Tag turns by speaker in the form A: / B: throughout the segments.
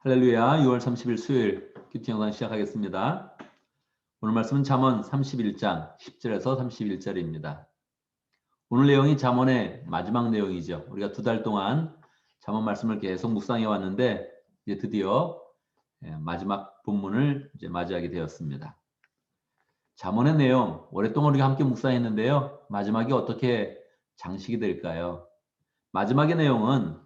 A: 할렐루야. 6월 30일 수요일 큐티 영상 시작하겠습니다. 오늘 말씀은 잠언 31장 10절에서 31절입니다. 오늘 내용이 잠언의 마지막 내용이죠. 우리가 2달 동안 잠언 말씀을 계속 묵상해 왔는데 이제 드디어 마지막 본문을 이제 맞이하게 되었습니다. 잠언의 내용 오랫동안 우리가 함께 묵상했는데요. 마지막이 어떻게 장식이 될까요? 마지막의 내용은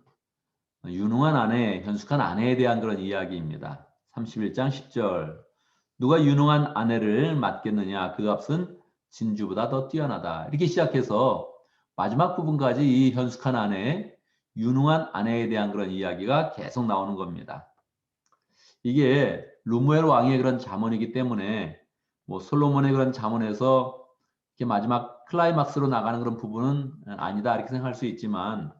A: 유능한 아내, 현숙한 아내에 대한 그런 이야기입니다. 31장 10절. 누가 유능한 아내를 맡겠느냐? 그 값은 진주보다 더 뛰어나다. 이렇게 시작해서 마지막 부분까지 이 현숙한 아내, 유능한 아내에 대한 그런 이야기가 계속 나오는 겁니다. 이게 르무엘 왕의 그런 잠언이기 때문에 뭐 솔로몬의 그런 잠언에서 이렇게 마지막 클라이막스로 나가는 그런 부분은 아니다 이렇게 생각할 수 있지만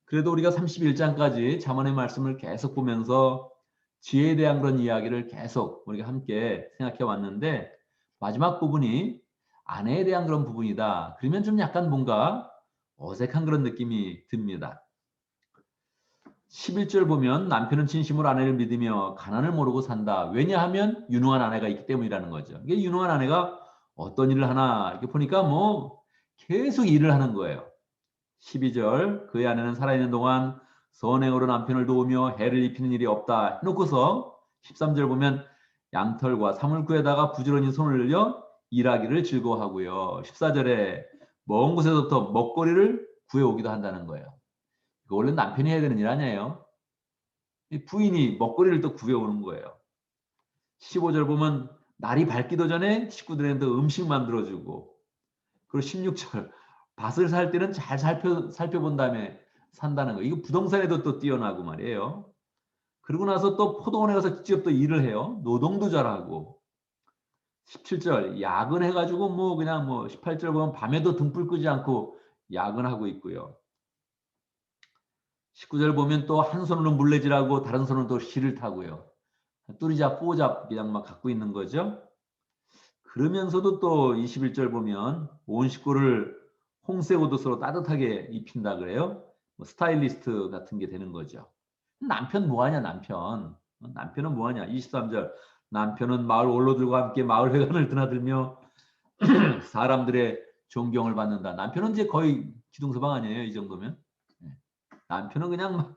A: 그래도 우리가 31장까지 잠언의 말씀을 계속 보면서 지혜에 대한 그런 이야기를 계속 우리가 함께 생각해 왔는데 마지막 부분이 아내에 대한 그런 부분이다. 그러면 좀 약간 뭔가 어색한 그런 느낌이 듭니다. 11절 보면 남편은 진심으로 아내를 믿으며 가난을 모르고 산다. 왜냐하면 유능한 아내가 있기 때문이라는 거죠. 이게 유능한 아내가 어떤 일을 하나 이렇게 보니까 뭐 계속 일을 하는 거예요. 12절 그의 아내는 살아있는 동안 선행으로 남편을 도우며 해를 입히는 일이 없다 해놓고서 13절 보면 양털과 사물구에다가 부지런히 손을 늘려 일하기를 즐거워하고요. 14절에 먼 곳에서부터 먹거리를 구해오기도 한다는 거예요. 이거 원래 남편이 해야 되는 일 아니에요? 이 부인이 먹거리를 또 구해오는 거예요. 15절 보면 날이 밝기도 전에 식구들한테 음식 만들어주고 그리고 16절 밭을 살 때는 잘 살펴본 다음에 산다는 거. 이거 부동산에도 또 뛰어나고 말이에요. 그러고 나서 또 포도원에 가서 직접 또 일을 해요. 노동도 잘하고. 17절 야근해가지고 뭐 그냥 뭐 18절 보면 밤에도 등불 끄지 않고 야근하고 있고요. 19절 보면 또 한 손으로 물레질하고 다른 손으로 또 실을 타고요. 뚜리잡, 뽀잡 그냥 막 갖고 있는 거죠. 그러면서도 또 21절 보면 온 식구를 홍색 옷도 서로 따뜻하게 입힌다 그래요. 뭐 스타일리스트 같은 게 되는 거죠. 남편 뭐하냐 남편. 남편은 뭐하냐. 23절 남편은 마을 원로들과 함께 마을 회관을 드나들며 사람들의 존경을 받는다. 남편은 이제 거의 기둥서방 아니에요. 이 정도면. 남편은 그냥 막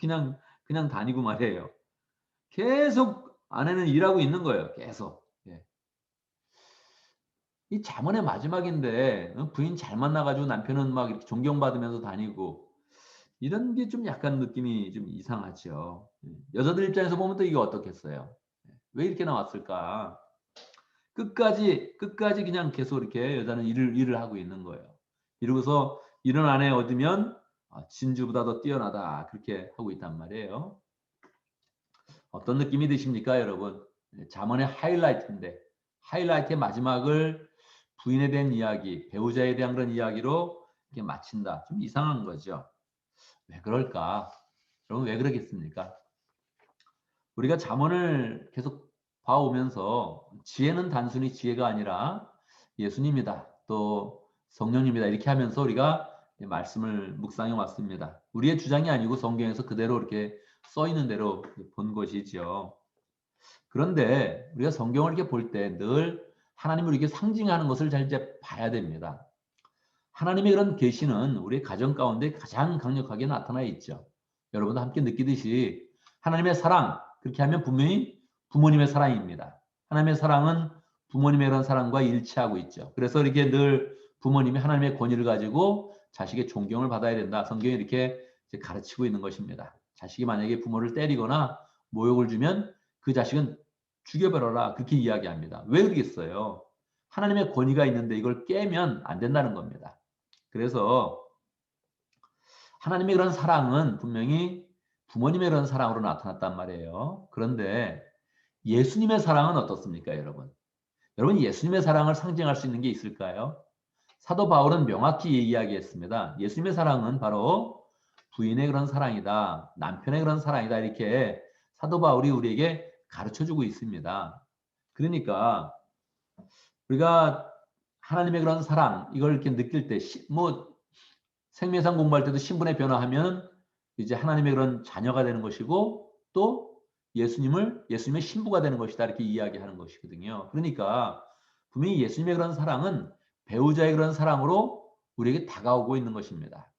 A: 그냥 다니고 말이에요. 계속 아내는 일하고 있는 거예요. 계속. 예. 이 잠언의 마지막인데 부인 잘 만나가지고 남편은 막 이렇게 존경받으면서 다니고 이런 게 좀 약간 느낌이 좀 이상하죠. 여자들 입장에서 보면 또 이게 어떻겠어요? 왜 이렇게 나왔을까? 끝까지 그냥 계속 이렇게 여자는 일을 하고 있는 거예요. 이러고서 이런 아내 얻으면 진주보다 더 뛰어나다 그렇게 하고 있단 말이에요. 어떤 느낌이 드십니까, 여러분? 잠언의 하이라이트인데 하이라이트의 마지막을 부인에 대한 이야기, 배우자에 대한 그런 이야기로 이렇게 마친다. 좀 이상한 거죠. 왜 그럴까? 여러분 왜 그러겠습니까? 우리가 잠언을 계속 봐오면서 지혜는 단순히 지혜가 아니라 예수님이다. 또 성령님이다. 이렇게 하면서 우리가 말씀을 묵상해 왔습니다. 우리의 주장이 아니고 성경에서 그대로 이렇게 써 있는 대로 본 것이죠. 그런데 우리가 성경을 이렇게 볼 때 늘 하나님을 이렇게 상징하는 것을 잘 이제 봐야 됩니다. 하나님의 그런 계시는 우리 가정 가운데 가장 강력하게 나타나 있죠. 여러분도 함께 느끼듯이 하나님의 사랑 그렇게 하면 분명히 부모님의 사랑입니다. 하나님의 사랑은 부모님의 그런 사랑과 일치하고 있죠. 그래서 이렇게 늘 부모님이 하나님의 권위를 가지고 자식의 존경을 받아야 된다. 성경이 이렇게 가르치고 있는 것입니다. 자식이 만약에 부모를 때리거나 모욕을 주면 그 자식은 죽여버려라. 그렇게 이야기합니다. 왜 그러겠어요? 하나님의 권위가 있는데 이걸 깨면 안 된다는 겁니다. 그래서 하나님의 그런 사랑은 분명히 부모님의 그런 사랑으로 나타났단 말이에요. 그런데 예수님의 사랑은 어떻습니까, 여러분? 여러분, 예수님의 사랑을 상징할 수 있는 게 있을까요? 사도 바울은 명확히 이야기했습니다. 예수님의 사랑은 바로 부인의 그런 사랑이다. 남편의 그런 사랑이다. 이렇게 사도 바울이 우리에게 가르쳐 주고 있습니다. 그러니까 우리가 하나님의 그런 사랑, 이걸 이렇게 느낄 때, 뭐, 생명상 공부할 때도 신분의 변화하면 이제 하나님의 그런 자녀가 되는 것이고 또 예수님의 신부가 되는 것이다 이렇게 이야기하는 것이거든요. 그러니까 분명히 예수님의 그런 사랑은 배우자의 그런 사랑으로 우리에게 다가오고 있는 것입니다.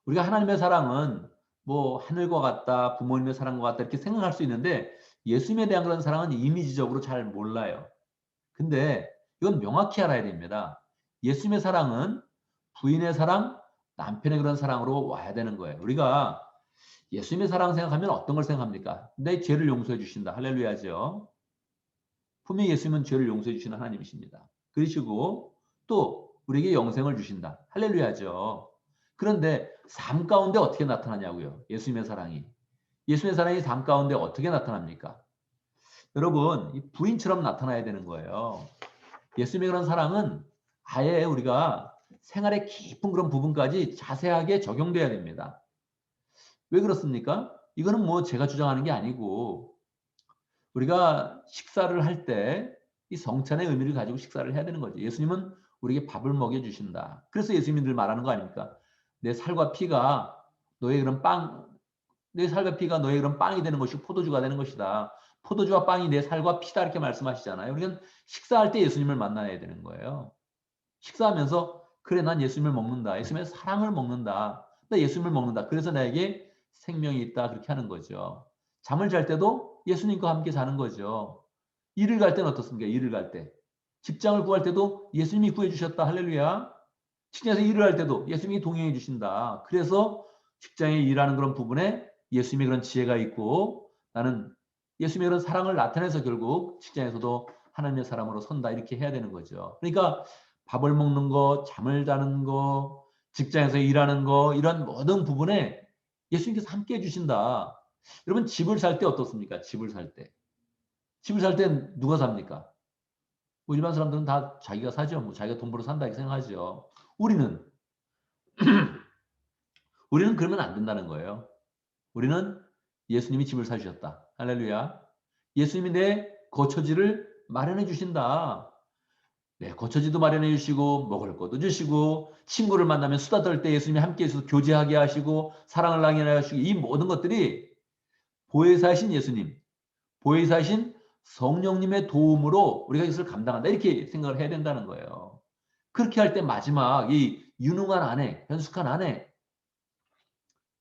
A: 우리가 하나님의 사랑은 뭐 하늘과 같다, 부모님의 사랑과 같다 이렇게 생각할 수 있는데 예수님에 대한 그런 사랑은 이미지적으로 잘 몰라요. 근데 이건 명확히 알아야 됩니다. 예수님의 사랑은 부인의 사랑, 남편의 그런 사랑으로 와야 되는 거예요. 우리가 예수님의 사랑 생각하면 어떤 걸 생각합니까? 내 죄를 용서해 주신다. 할렐루야죠. 분명히 예수님은 죄를 용서해 주시는 하나님이십니다. 그러시고 또 우리에게 영생을 주신다. 할렐루야죠. 그런데 삶 가운데 어떻게 나타나냐고요. 예수님의 사랑이. 예수님의 사랑이 삶 가운데 어떻게 나타납니까? 여러분, 이 부인처럼 나타나야 되는 거예요. 예수님의 그런 사랑은 아예 우리가 생활의 깊은 그런 부분까지 자세하게 적용돼야 됩니다. 왜 그렇습니까? 이거는 뭐 제가 주장하는 게 아니고 우리가 식사를 할 때 이 성찬의 의미를 가지고 식사를 해야 되는 거죠. 예수님은 우리에게 밥을 먹여 주신다. 그래서 예수님이 늘 말하는 거 아닙니까? 내 살과 피가 너의 그런 빵, 내 살과 피가 너의 그런 빵이 되는 것이고 포도주가 되는 것이다. 포도주와 빵이 내 살과 피다 이렇게 말씀하시잖아요. 우리는 식사할 때 예수님을 만나야 되는 거예요. 식사하면서 그래 난 예수님을 먹는다. 예수님의 사랑을 먹는다. 나 예수님을 먹는다. 그래서 나에게 생명이 있다. 그렇게 하는 거죠. 잠을 잘 때도 예수님과 함께 자는 거죠. 일을 갈 때는 어떻습니까? 일을 갈 때. 직장을 구할 때도 예수님이 구해 주셨다. 할렐루야. 직장에서 일을 할 때도 예수님이 동행해 주신다. 그래서 직장에 일하는 그런 부분에 예수님의 그런 지혜가 있고 나는 예수님의 그런 사랑을 나타내서 결국 직장에서도 하나님의 사람으로 선다. 이렇게 해야 되는 거죠. 그러니까 밥을 먹는 거, 잠을 자는 거, 직장에서 일하는 거 이런 모든 부분에 예수님께서 함께 해주신다. 여러분 집을 살 때 어떻습니까? 집을 살 때. 집을 살 때 누가 삽니까? 뭐 일반 사람들은 다 자기가 사죠. 뭐 자기가 돈 벌어 산다 이렇게 생각하죠. 우리는 우리는 그러면 안 된다는 거예요. 우리는 예수님이 집을 사주셨다. 할렐루야. 예수님이 내 거처지를 마련해 주신다. 네, 거처지도 마련해 주시고 먹을 것도 주시고 친구를 만나면 수다 떨 때 예수님이 함께 해서 교제하게 하시고 사랑을 나누게 하시고 이 모든 것들이 보혜사신 예수님, 보혜사신 성령님의 도움으로 우리가 이것을 감당한다. 이렇게 생각을 해야 된다는 거예요. 그렇게 할 때 마지막 이 유능한 아내, 현숙한 아내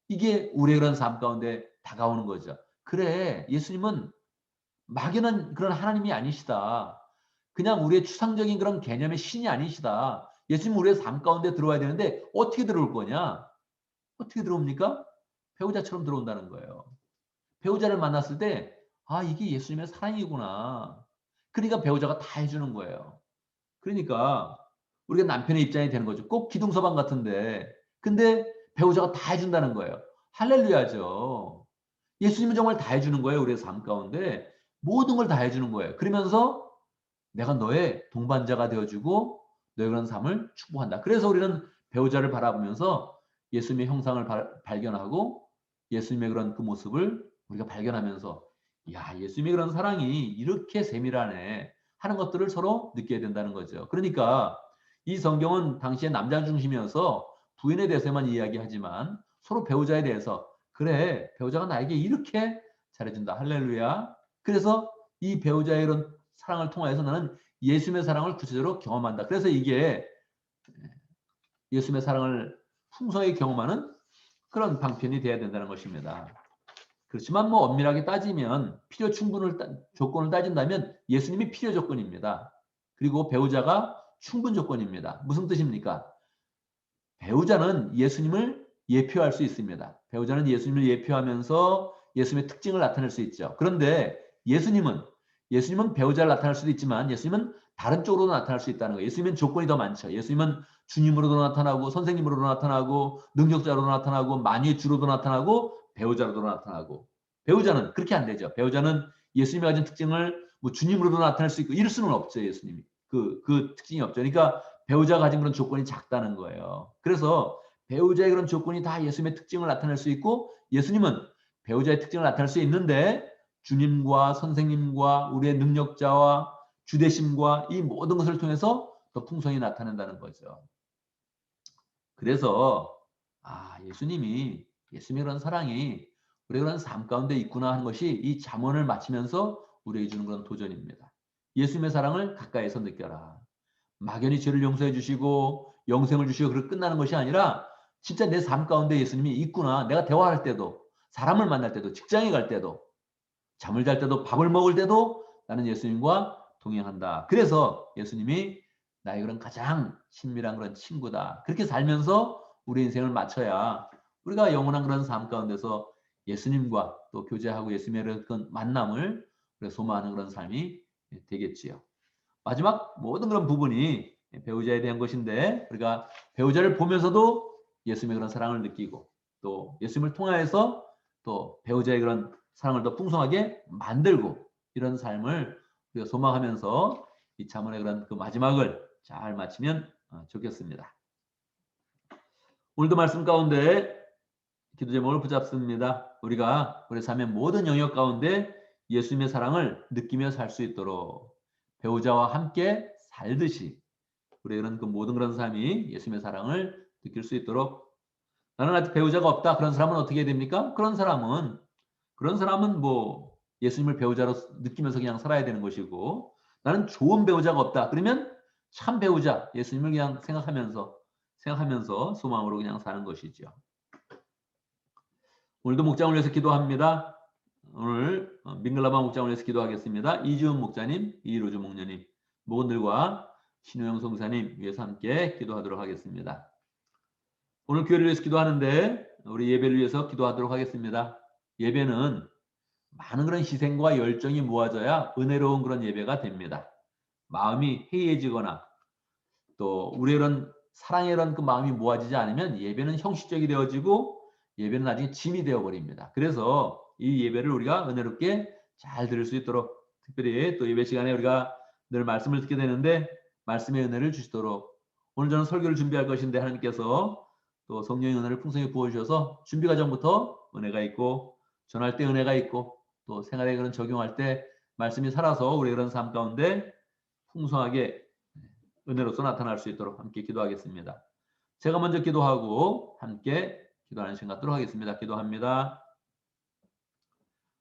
A: 이게 우리의 그런 삶 가운데 다가오는 거죠. 그래, 예수님은 막연한 그런 하나님이 아니시다. 그냥 우리의 추상적인 그런 개념의 신이 아니시다. 예수님 우리의 삶 가운데 들어와야 되는데 어떻게 들어올 거냐? 어떻게 들어옵니까? 배우자처럼 들어온다는 거예요. 배우자를 만났을 때 아, 이게 예수님의 사랑이구나. 그러니까 배우자가 다 해주는 거예요. 그러니까 우리가 남편의 입장이 되는 거죠. 꼭 기둥서방 같은데. 근데 배우자가 다 해준다는 거예요. 할렐루야죠. 예수님은 정말 다 해주는 거예요. 우리의 삶 가운데. 모든 걸 다 해주는 거예요. 그러면서 내가 너의 동반자가 되어주고 너의 그런 삶을 축복한다. 그래서 우리는 배우자를 바라보면서 예수님의 형상을 발견하고 예수님의 그런 그 모습을 우리가 발견하면서 야, 예수님의 그런 사랑이 이렇게 세밀하네 하는 것들을 서로 느껴야 된다는 거죠. 그러니까 이 성경은 당시에 남자 중심이어서 부인에 대해서만 이야기하지만 서로 배우자에 대해서 그래, 배우자가 나에게 이렇게 잘해준다. 할렐루야. 그래서 이 배우자의 이런 사랑을 통하여서 나는 예수님의 사랑을 구체적으로 경험한다. 그래서 이게 예수님의 사랑을 풍성하게 경험하는 그런 방편이 되어야 된다는 것입니다. 그렇지만 뭐 엄밀하게 따지면 필요 조건을 따진다면 예수님이 필요 조건입니다. 그리고 배우자가 충분 조건입니다. 무슨 뜻입니까? 배우자는 예수님을 예표할 수 있습니다. 배우자는 예수님을 예표하면서 예수님의 특징을 나타낼 수 있죠. 그런데 예수님은 배우자를 나타낼 수도 있지만 예수님은 다른 쪽으로도 나타날 수 있다는 거예요. 예수님은 조건이 더 많죠. 예수님은 주님으로도 나타나고 선생님으로도 나타나고 능력자로도 나타나고 만유의 주로도 나타나고 배우자로도 나타나고 배우자는 그렇게 안 되죠. 배우자는 예수님이 가진 특징을 뭐 주님으로도 나타낼 수 있고 이럴 수는 없죠. 예수님이 그 특징이 없죠. 그러니까 배우자가 가진 그런 조건이 작다는 거예요. 그래서 배우자의 그런 조건이 다 예수님의 특징을 나타낼 수 있고 예수님은 배우자의 특징을 나타낼 수 있는데 주님과 선생님과 우리의 능력자와 주대심과 이 모든 것을 통해서 더 풍성히 나타낸다는 거죠. 그래서 예수님의 그런 사랑이 우리가 그런 삶 가운데 있구나 하는 것이 이 잠언을 마치면서 우리에게 주는 그런 도전입니다. 예수님의 사랑을 가까이서 느껴라. 막연히 죄를 용서해 주시고 영생을 주시고 그렇게 끝나는 것이 아니라 진짜 내 삶 가운데 예수님이 있구나. 내가 대화할 때도 사람을 만날 때도 직장에 갈 때도 잠을 잘 때도 밥을 먹을 때도 나는 예수님과 동행한다. 그래서 예수님이 나의 그런 가장 친밀한 그런 친구다. 그렇게 살면서 우리 인생을 마쳐야 우리가 영원한 그런 삶 가운데서 예수님과 또 교제하고 예수님의 그런 만남을 우리가 소망하는 그런 삶이 되겠지요. 마지막 모든 그런 부분이 배우자에 대한 것인데 우리가 배우자를 보면서도 예수님의 그런 사랑을 느끼고 또 예수님을 통하여서 또 배우자의 그런 사랑을 더 풍성하게 만들고 이런 삶을 우리가 소망하면서 이 잠언의 그런 그 마지막을 잘 마치면 좋겠습니다. 오늘도 말씀 가운데 기도 제목을 붙잡습니다. 우리가 우리 삶의 모든 영역 가운데 예수님의 사랑을 느끼며 살 수 있도록 배우자와 함께 살듯이 우리의 그런 그 모든 그런 삶이 예수님의 사랑을 느낄 수 있도록 나는 아직 배우자가 없다. 그런 사람은 어떻게 해야 됩니까? 그런 사람은 뭐 예수님을 배우자로 느끼면서 그냥 살아야 되는 것이고 나는 좋은 배우자가 없다. 그러면 참 배우자 예수님을 그냥 생각하면서 소망으로 그냥 사는 것이죠. 오늘도 목장을 위해서 기도합니다. 오늘 민글라바 목장을 위해서 기도하겠습니다. 이지훈 목자님, 이로주 목녀님, 모건들과 신우영 성사님 위해서 함께 기도하도록 하겠습니다. 오늘 교회를 위해서 기도하는데 우리 예배를 위해서 기도하도록 하겠습니다. 예배는 많은 그런 희생과 열정이 모아져야 은혜로운 그런 예배가 됩니다. 마음이 해이해지거나 또 우리의 이런 사랑의 이런 그 마음이 모아지지 않으면 예배는 형식적이 되어지고 예배는 나중에 짐이 되어버립니다. 그래서 이 예배를 우리가 은혜롭게 잘 들을 수 있도록 특별히 또 예배 시간에 우리가 늘 말씀을 듣게 되는데 말씀의 은혜를 주시도록 오늘 저는 설교를 준비할 것인데 하나님께서 또 성령의 은혜를 풍성히 부어주셔서 준비 과정부터 은혜가 있고 전할 때 은혜가 있고 또 생활에 그런 적용할 때 말씀이 살아서 우리의 그런 삶 가운데 풍성하게 은혜로서 나타날 수 있도록 함께 기도하겠습니다. 제가 먼저 기도하고 함께 기도하는 시간 갖도록 하겠습니다. 기도합니다.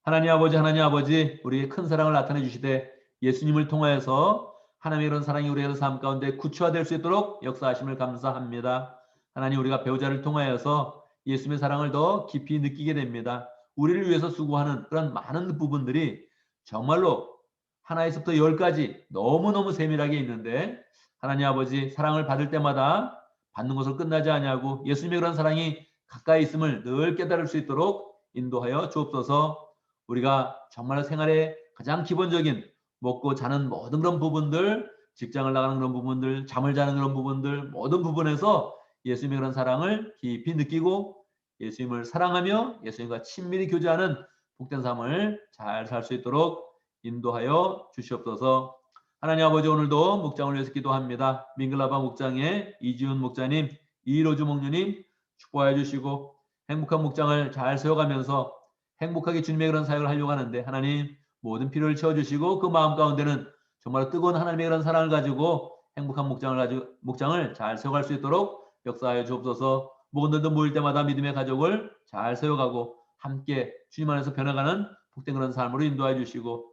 A: 하나님 아버지, 우리의 큰 사랑을 나타내 주시되 예수님을 통하여서 하나님의 이런 사랑이 우리의 삶 가운데 구체화될 수 있도록 역사하심을 감사합니다. 하나님 우리가 배우자를 통하여서 예수님의 사랑을 더 깊이 느끼게 됩니다. 우리를 위해서 수고하는 그런 많은 부분들이 정말로 하나에서부터 10까지 너무너무 세밀하게 있는데 하나님 아버지 사랑을 받을 때마다 받는 것으로 끝나지 아니하고 예수님의 그런 사랑이 가까이 있음을 늘 깨달을 수 있도록 인도하여 주옵소서. 우리가 정말 생활의 가장 기본적인 먹고 자는 모든 그런 부분들, 직장을 나가는 그런 부분들, 잠을 자는 그런 부분들, 모든 부분에서 예수님의 그런 사랑을 깊이 느끼고 예수님을 사랑하며 예수님과 친밀히 교제하는 복된 삶을 잘 살 수 있도록 인도하여 주시옵소서. 하나님 아버지 오늘도 목장을 위해서 기도합니다. 민글라바 목장의 이지훈 목자님, 이로주 목녀님 축복하여 주시고 행복한 목장을 잘 세워가면서 행복하게 주님의 그런 사역을 하려고 하는데 하나님 모든 필요를 채워주시고 그 마음 가운데는 정말 뜨거운 하나님의 그런 사랑을 가지고 행복한 목장을 잘 세워갈 수 있도록 역사하여 주옵소서. 목원들도 모일 때마다 믿음의 가족을 잘 세워가고 함께 주님 안에서 변해가는 복된 그런 삶으로 인도해 주시고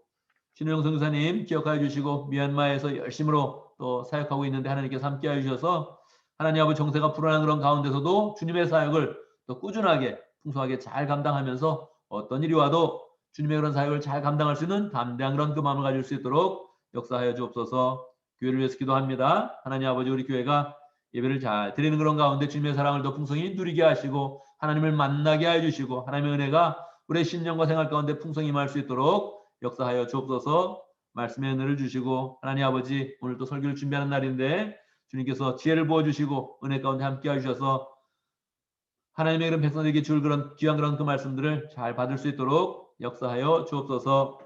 A: 신우영 선교사님 기억하여 주시고 미얀마에서 열심으로 또 사역하고 있는데 하나님께서 함께하여 주셔서 하나님 아버지 정세가 불안한 그런 가운데서도 주님의 사역을 또 꾸준하게 풍성하게 잘 감당하면서 어떤 일이 와도 주님의 그런 사역을 잘 감당할 수 있는 담대한 그런 그 마음을 가질 수 있도록 역사하여 주옵소서. 교회를 위해서 기도합니다. 하나님 아버지 우리 교회가 예배를 잘 드리는 그런 가운데 주님의 사랑을 더 풍성히 누리게 하시고 하나님을 만나게 하여 주시고 하나님의 은혜가 우리의 신령과 생활 가운데 풍성히 임할 수 있도록 역사하여 주옵소서. 말씀의 은혜를 주시고 하나님 아버지 오늘 또 설교를 준비하는 날인데 주님께서 지혜를 부어주시고 은혜 가운데 함께 하셔서 하나님의 그런 백성들에게 줄 그런 귀한 그런 그 말씀들을 잘 받을 수 있도록 역사하여 주옵소서.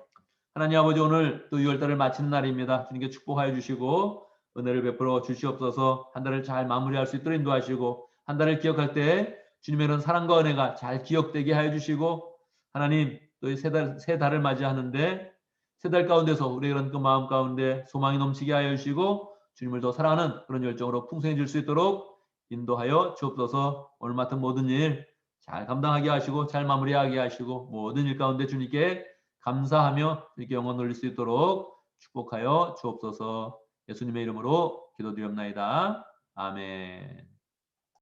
A: 하나님 아버지 오늘 또 6월달을 마치는 날입니다. 주님께 축복하여 주시고 은혜를 베풀어 주시옵소서. 한 달을 잘 마무리할 수 있도록 인도하시고 한 달을 기억할 때 주님의 그런 사랑과 은혜가 잘 기억되게 하여 주시고 하나님 또 새 달을 맞이하는데 새 달 가운데서 우리의 그런 그 마음 가운데 소망이 넘치게 하여 주시고 주님을 더 사랑하는 그런 열정으로 풍성해질 수 있도록 인도하여 주옵소서. 오늘 맡은 모든 일 잘 감당하게 하시고 잘 마무리하게 하시고 모든 일 가운데 주님께 감사하며 이렇게 영원 올릴 수 있도록 축복하여 주옵소서. 예수님의 이름으로 기도드리옵나이다. 아멘.